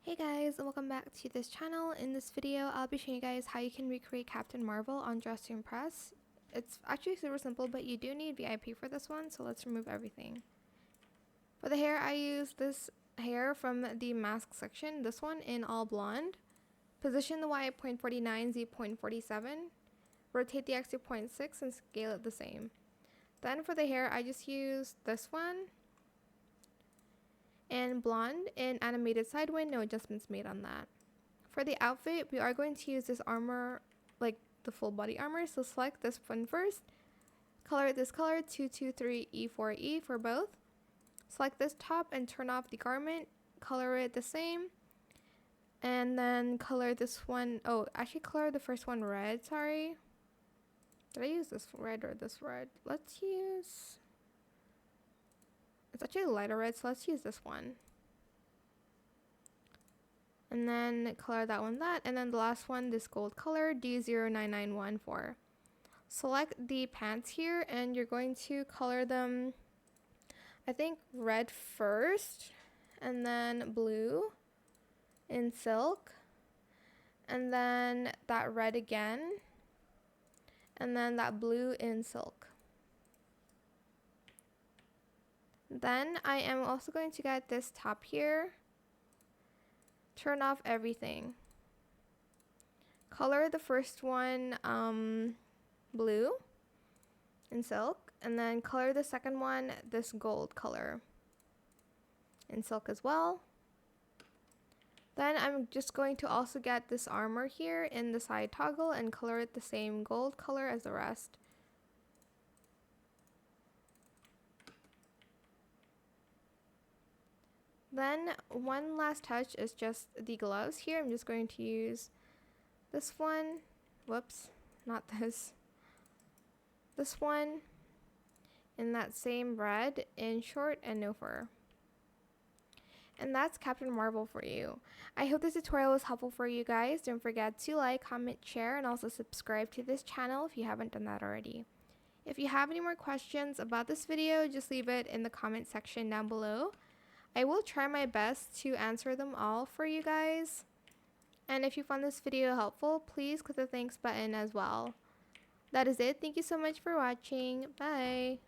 Hey guys, and welcome back to this channel. In this video, I'll be showing you guys how you can recreate Captain Marvel on Dress to Impress. It's actually super simple, but you do need VIP for this one, so let's remove everything. For the hair, I use this hair from the mask section, this one in all blonde. Position the Y at 0.49, Z 0.47. Rotate the X to 0.6 and scale it the same. Then for the hair, I just use this one and blonde in animated sidewind, no adjustments made on that. For the outfit, we are going to use this armor, like the full body armor, so select this one first, color it this color 223E4E for both. Select this top and turn off the garment, color it the same, and then color this one, oh actually color the first one red, sorry. Did I use this red or this red? Let's use, it's actually lighter red, so let's use this one. And then color that one that, and then the last one, this gold color, D09914. Select the pants here, and you're going to color them, I think red first, and then blue in silk, and then that red again, and then that blue in silk. Then I am also going to get this top here, turn off everything, color the first one blue in silk, and then color the second one this gold color in silk as well. Then I'm just going to also get this armor here in the side toggle and color it the same gold color as the rest. Then one last touch is just the gloves here. I'm just going to use this one, whoops, not this one in that same red in short and no fur. And that's Captain Marvel for you. I hope this tutorial was helpful for you guys. Don't forget to like, comment, share, and also subscribe to this channel if you haven't done that already. If you have any more questions about this video, just leave it in the comment section down below. I will try my best to answer them all for you guys. And if you found this video helpful, please click the thanks button as well. That is it. Thank you so much for watching. Bye.